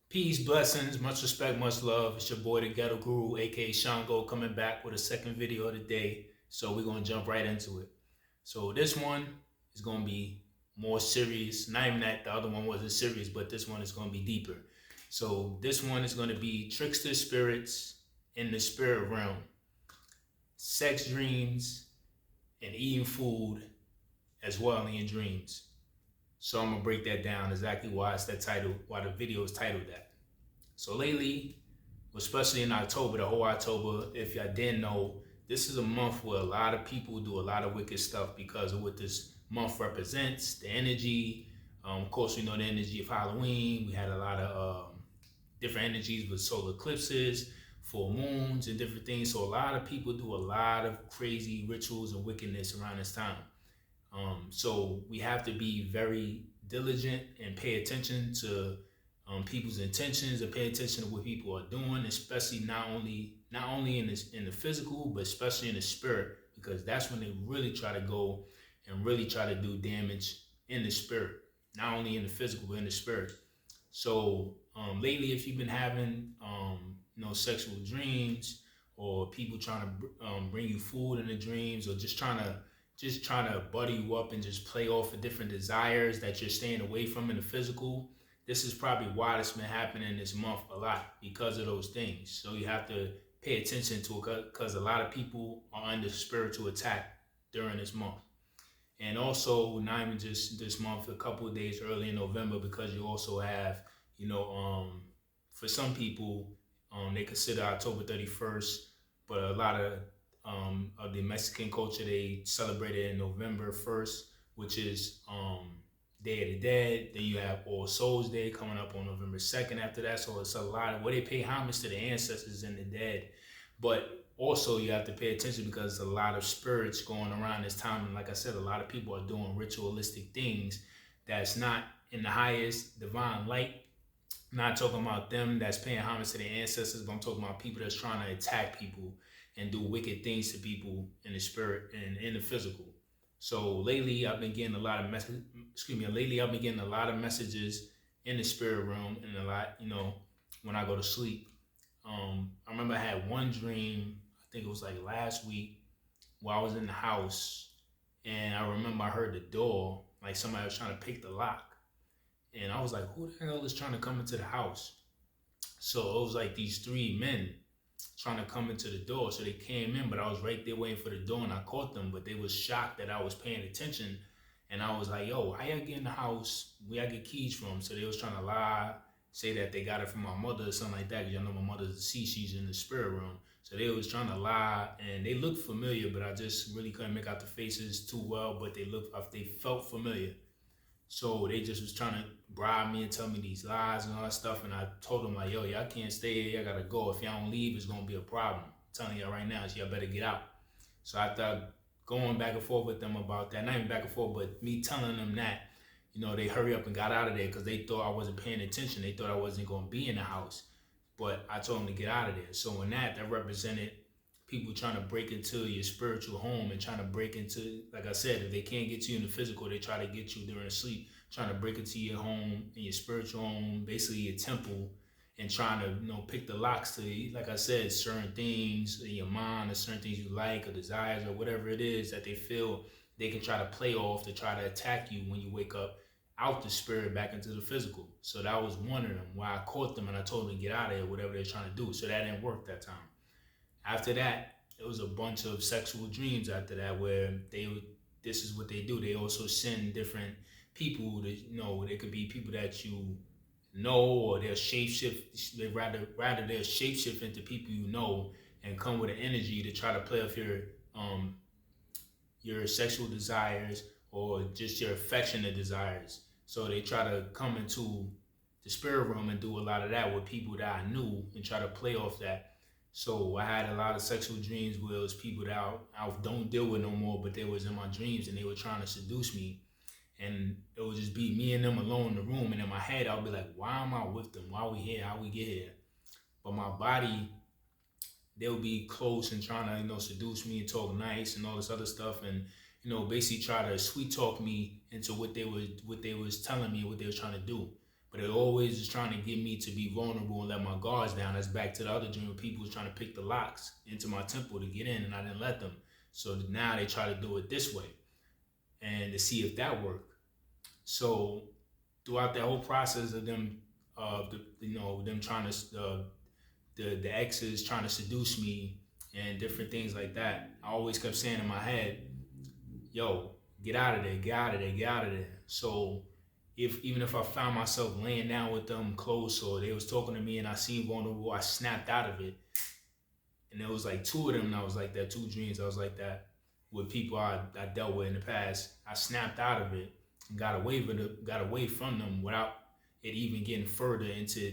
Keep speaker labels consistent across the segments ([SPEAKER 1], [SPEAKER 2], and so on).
[SPEAKER 1] Peace, blessings, much respect, much love. It's your boy, the Ghetto Guru, aka Shango, coming back with a second video of the day. So we're gonna jump right into it. So this one is gonna be more serious. Not even that the other one wasn't serious, but this one is gonna be deeper. So this one is gonna be trickster spirits in the spirit realm, sex dreams, and eating food as well in your dreams. So I'm gonna break that down exactly why it's that title, why the video is titled that. So lately, especially in October, the whole October, if y'all didn't know, this is a month where a lot of people do a lot of wicked stuff because of what this month represents, the energy. Of course, we know the energy of Halloween. We had a lot of different energies with solar eclipses, full moons, and different things. So a lot of people do a lot of crazy rituals and wickedness around this time. So we have to be very diligent and pay attention to people's intentions and pay attention to what people are doing, especially not only in the physical, but especially in the spirit, because that's when they really try to go and really try to do damage in the spirit, not only in the physical but in the spirit. So lately, if you've been having sexual dreams, or people trying to bring you food in the dreams, or just trying to butter you up and just play off of different desires that you're staying away from in the physical, this is probably why it's been happening this month a lot because of those things. So you have to pay attention to it because a lot of people are under spiritual attack during this month. And also, not even just this month, a couple of days early in November, because you also have, for some people, they consider October 31st, but a lot of the Mexican culture, they celebrate it in November 1st, which is Day of the Dead. Then you have All Souls Day coming up on November 2nd after that. So it's a lot of where they pay homage to the ancestors and the dead. But also you have to pay attention because there's a lot of spirits going around this time. And like I said, a lot of people are doing ritualistic things that's not in the highest divine light. I'm not talking about them that's paying homage to their ancestors, but I'm talking about people that's trying to attack people and do wicked things to people in the spirit and in the physical. So lately, I've been getting a lot of messages. Excuse me. Lately, I've been getting a lot of messages in the spirit realm, and a lot, when I go to sleep. I remember I had one dream. I think it was like last week, where I was in the house, and I remember I heard the door, like somebody was trying to pick the lock, and I was like, "Who the hell is trying to come into the house?" So it was like these three men trying to come into the door. So they came in, but I was right there waiting for the door, and I caught them. But they was shocked that I was paying attention, and I was like, "Yo, how y'all get in the house? Where I get keys from?" So they was trying to lie, say that they got it from my mother or something like that. Cause y'all know my mother's deceased; she's in the spirit room. So they was trying to lie, and they looked familiar, but I just really couldn't make out the faces too well. But they felt familiar. So they just was trying to bribe me and tell me these lies and all that stuff. And I told them like, yo, y'all can't stay here. Y'all gotta go. If y'all don't leave, it's gonna be a problem. I'm telling y'all right now, so y'all better get out. So after going back and forth with them about that, not even back and forth, but me telling them that, they hurry up and got out of there because they thought I wasn't paying attention. They thought I wasn't gonna be in the house. But I told them to get out of there. So in that represented people trying to break into your spiritual home and trying to break into, like I said, if they can't get to you in the physical, they try to get you during sleep, trying to break into your home and your spiritual home, basically your temple, and trying to, pick the locks to, like I said, certain things in your mind or certain things you like or desires or whatever it is that they feel they can try to play off to try to attack you when you wake up out the spirit back into the physical. So that was one of them where I caught them and I told them to get out of here, whatever they're trying to do. So that didn't work that time. After that, it was a bunch of sexual dreams after that where this is what they do. They also send different people that, they could be people that you know, or they'll shapeshift. They rather they'll shapeshift into people you know and come with an energy to try to play off your sexual desires or just your affectionate desires. So they try to come into the spirit realm and do a lot of that with people that I knew and try to play off that. So I had a lot of sexual dreams where it was people that I don't deal with no more, but they was in my dreams and they were trying to seduce me. And it would just be me and them alone in the room. And in my head, I'll be like, why am I with them? Why are we here? How we get here? But my body, they'll be close and trying to, seduce me and talk nice and all this other stuff. And, basically try to sweet talk me into what they was telling me, what they was trying to do. But it always is trying to get me to be vulnerable and let my guards down. That's back to the other dream where people was trying to pick the locks into my temple to get in, and I didn't let them. So now they try to do it this way and to see if that worked. So throughout that whole process of them, them trying to, the exes trying to seduce me and different things like that, I always kept saying in my head, yo, get out of there, get out of there, get out of there. So if even if I found myself laying down with them close or they was talking to me and I seemed vulnerable, I snapped out of it. And there was like two of them, and I was like that, two dreams. I was like that with people I dealt with in the past. I snapped out of it and got away from them without it even getting further into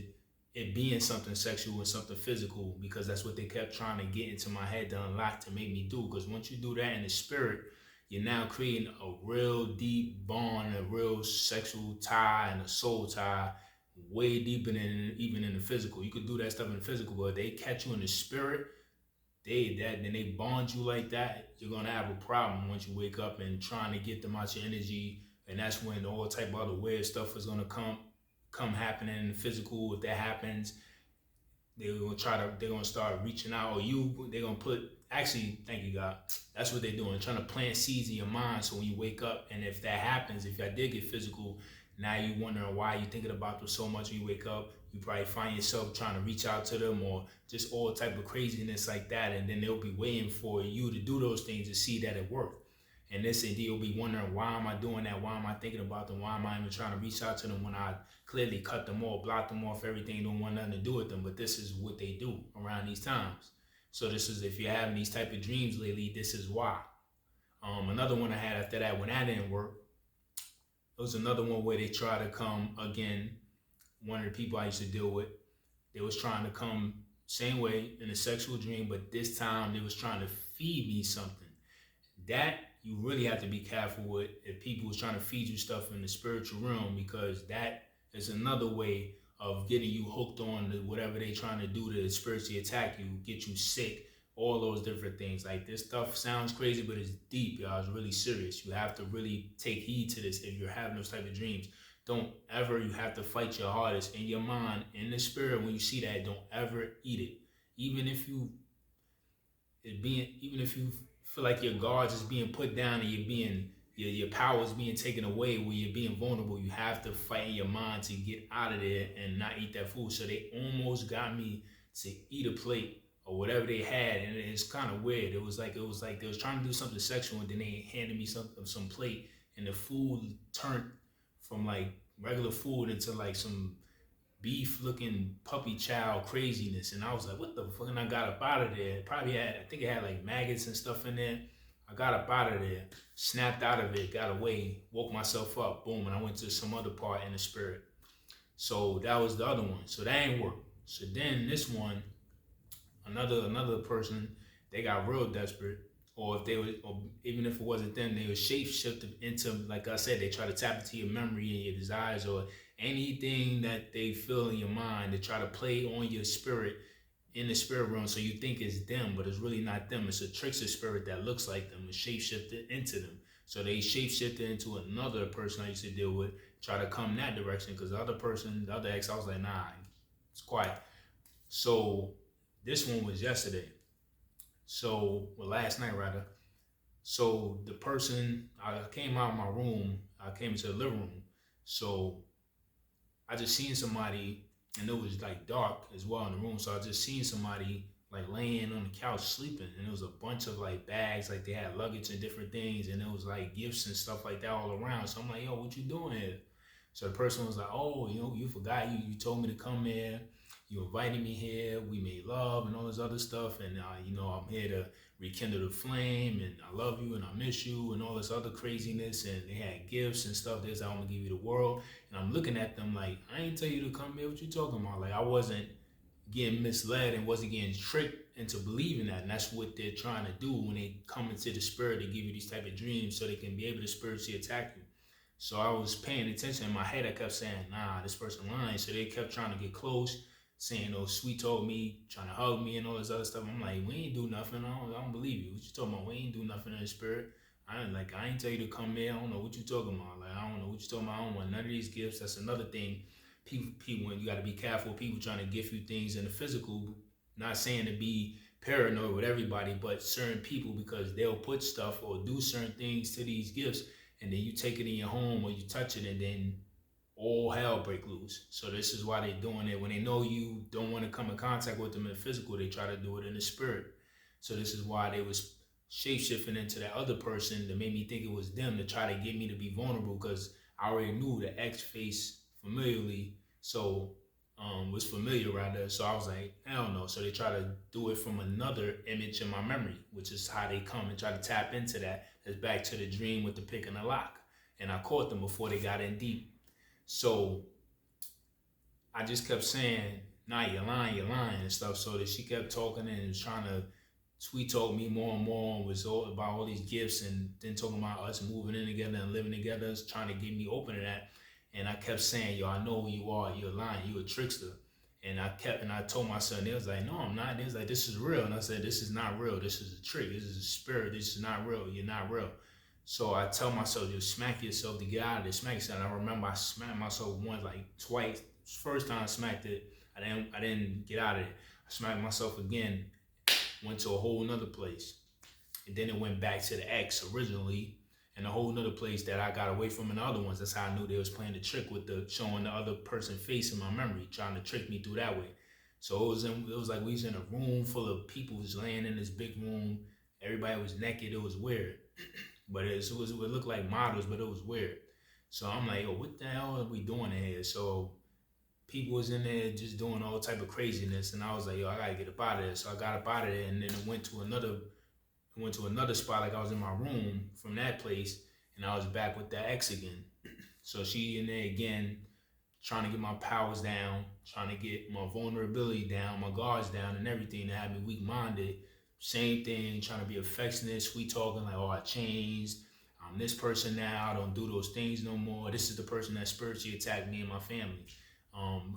[SPEAKER 1] it being something sexual and something physical, because that's what they kept trying to get into my head to unlock to make me do. Because once you do that in the spirit, you're now creating a real deep bond, a real sexual tie and a soul tie, way deeper than even in the physical. You could do that stuff in the physical, but they catch you in the spirit, then they bond you like that, you're gonna have a problem once you wake up and trying to get them out your energy, and that's when all type of other weird stuff is gonna come happening in the physical. If that happens, they're gonna start reaching out, or they're gonna put, actually, thank you God, that's what they're doing, trying to plant seeds in your mind, so when you wake up, and if that happens, if I did get physical, now you wondering why you thinking about them so much when you wake up, you probably find yourself trying to reach out to them or just all type of craziness like that, and then they'll be waiting for you to do those things to see that it worked. And this, and you'll be wondering, why am I doing that? Why am I thinking about them? Why am I even trying to reach out to them when I clearly cut them off, block them off, everything, don't want nothing to do with them? But this is what they do around these times. So this is, if you're having these type of dreams lately, this is why. Another one I had after that, when that didn't work, it was another one where they try to come again. One of the people I used to deal with, they was trying to come same way in a sexual dream, but this time they was trying to feed me something. That you really have to be careful with if people is trying to feed you stuff in the spiritual realm, because that is another way of getting you hooked on to whatever they trying to do to spiritually attack you, get you sick, all those different things. Like, this stuff sounds crazy, but it's deep, y'all. It's really serious. You have to really take heed to this if you're having those type of dreams. Don't ever, you have to fight your hardest in your mind, in the spirit. When you see that, don't ever eat it. Even if you even if you feel like your guards is being put down and your power is being taken away, where you're being vulnerable, you have to fight in your mind to get out of there and not eat that food. So they almost got me to eat a plate or whatever they had, and it's kind of weird. It was like they was trying to do something sexual, and then they handed me some plate, and the food turned from like regular food into like some beef looking puppy child craziness. And I was like, what the fuck? And I got up out of there. I think it had like maggots and stuff in there. I got up out of there, snapped out of it, got away, woke myself up, boom, and I went to some other part in the spirit. So that was the other one. So that ain't work. So then this one, another person, they got real desperate, or if they were, or even if it wasn't them, they were shape shifted into, like I said, they try to tap into your memory and your desires, or anything that they feel in your mind. They try to play on your spirit in the spirit realm, so you think it's them, but it's really not them. It's a trickster spirit that looks like them, it's shape shifted into them. So they shape shifted into another person I used to deal with, try to come that direction, because the other person, the other ex, I was like, nah, it's quiet. So this one was yesterday. So, well, last night rather. So the person, I came out of my room, I came into the living room. So I just seen somebody, and it was like dark as well in the room. So I just seen somebody like laying on the couch sleeping, and it was a bunch of like bags, like they had luggage and different things, and it was like gifts and stuff like that all around. So I'm like, yo, what you doing here? So the person was like, oh, you forgot, you told me to come here. You invited me here. We made love and all this other stuff, and I'm here to rekindle the flame, and I love you and I miss you and all this other craziness. And they had gifts and stuff. This, I want to give you the world. And I'm looking at them like, I ain't tell you to come here. What you talking about? Like, I wasn't getting misled and wasn't getting tricked into believing that. And that's what they're trying to do when they come into the spirit. They give you these type of dreams so they can be able to spiritually attack you. So I was paying attention. In my head, I kept saying, nah, this person lying. So they kept trying to get close, saying, oh, sweet talk me, trying to hug me and all this other stuff. I'm like, we ain't do nothing. I don't believe you. What you talking about? We ain't do nothing in the spirit. I ain't tell you to come here. I don't know what you talking about. Like, I don't know what you talking about. I don't want none of these gifts. That's another thing. people, you got to be careful. People trying to gift you things in the physical. Not saying to be paranoid with everybody, but certain people, because they'll put stuff or do certain things to these gifts, and then you take it in your home or you touch it, and then all hell break loose. So this is why they're doing it. When they know you don't want to come in contact with them in the physical, they try to do it in the spirit. So this is why they was shapeshifting into that other person that made me think it was them to try to get me to be vulnerable, because I already knew the X face familiarly. So was familiar rather. So I was like, hell no. So they try to do it from another image in my memory, which is how they come and try to tap into that. That's back to the dream with the pick and the lock. And I caught them before they got in deep. So I just kept saying, nah, you're lying, and stuff. So that she kept talking and was trying to sweet talk me more and more, and was all about all these gifts, and then talking about us moving in together and living together, trying to get me open to that. And I kept saying, yo, I know who you are, you're lying, you a trickster. And I told my son, they was like, no, I'm not. They was like, this is real. And I said, this is not real. This is a trick. This is a spirit. This is not real. You're not real. So I tell myself, just smack yourself to get out of this. Smack yourself. And I remember I smacked myself once, like twice. First time I smacked it, I didn't get out of it. I smacked myself again, went to a whole nother place. And then it went back to the X originally, and a whole nother place that I got away from in the other ones. That's how I knew they was playing the trick with the showing the other person's face in my memory, trying to trick me through that way. So it was like we was in a room full of people just laying in this big room. Everybody was naked. It was weird. But it looked like models, but it was weird. So I'm like, yo, what the hell are we doing in here? So people was in there just doing all type of craziness, and I was like, yo, I gotta get up out of there. So I got up out of there, and then it went to another spot. Like I was in my room from that place, and I was back with that ex again. So she in there again, trying to get my powers down, trying to get my vulnerability down, my guards down, and everything, to have me weak-minded. Same thing, trying to be affectionate, sweet talking, like, oh, I changed. I'm this person now. I don't do those things no more. This is the person that spiritually attacked me and my family.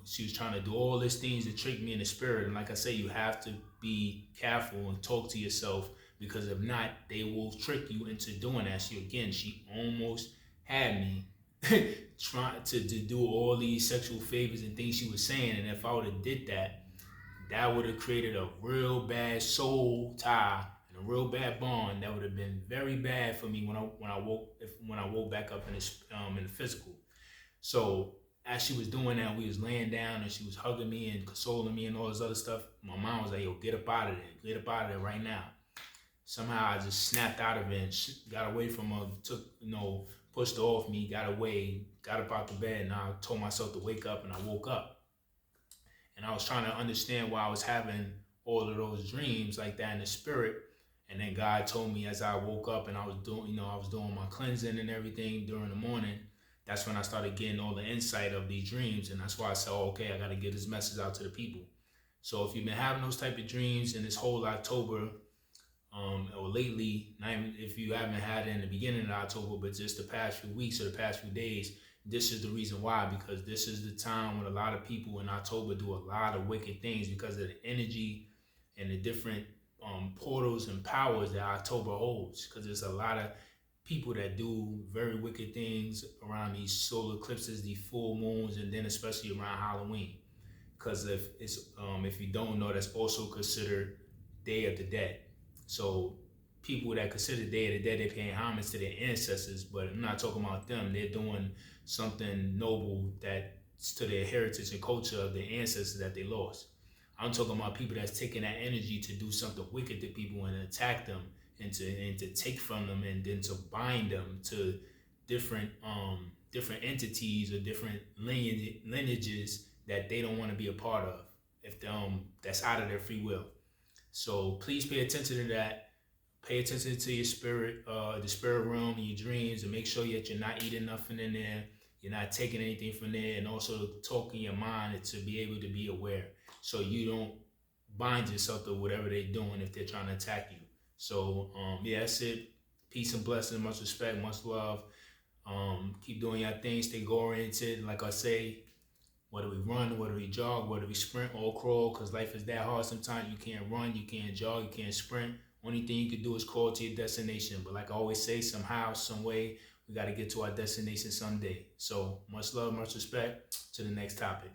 [SPEAKER 1] She was trying to do all these things to trick me in the spirit. And like I say, you have to be careful and talk to yourself, because if not, they will trick you into doing that. She almost had me trying to do all these sexual favors and things she was saying. And if I would have did that, that would have created a real bad soul tie and a real bad bond that would have been very bad for me when I woke back up in the physical. So as she was doing that, we was laying down and she was hugging me and consoling me and all this other stuff. My mom was like, yo, get up out of there. Get up out of there right now. Somehow I just snapped out of it and got away from her, pushed her off me, got away, got up out the bed, and I told myself to wake up, and I woke up. And I was trying to understand why I was having all of those dreams like that in the spirit. And then God told me as I woke up and I was doing my cleansing and everything during the morning. That's when I started getting all the insight of these dreams. And that's why I said, oh, okay, I got to get this message out to the people. So if you've been having those type of dreams in this whole October, or lately, not even if you haven't had it in the beginning of October, but just the past few weeks or the past few days, this is the reason why, because this is the time when a lot of people in October do a lot of wicked things because of the energy and the different portals and powers that October holds. Because there's a lot of people that do very wicked things around these solar eclipses, these full moons, and then especially around Halloween. Because if you don't know, that's also considered Day of the Dead. So people that consider Day of the Dead, they're paying homage to their ancestors, but I'm not talking about them. They're doing something noble that's to their heritage and culture of their ancestors that they lost. I'm talking about people that's taking that energy to do something wicked to people and attack them and to take from them, and then to bind them to different entities or different lineages that they don't want to be a part of, if that's out of their free will. So please pay attention to that. Pay attention to your spirit, the spirit realm and your dreams, and make sure that you're not eating nothing in there, you're not taking anything from there, and also talk in your mind to be able to be aware, so you don't bind yourself to whatever they're doing if they're trying to attack you. So yeah, that's it. Peace and blessings, much respect, much love. Keep doing your thing, stay goal-oriented. Like I say, whether we run, whether we jog, whether we sprint or crawl, because life is that hard sometimes. You can't run, you can't jog, you can't sprint. Only thing you can do is crawl to your destination. But like I always say, somehow, some way, We got to get to our destination someday. So much love, much respect. To the next topic.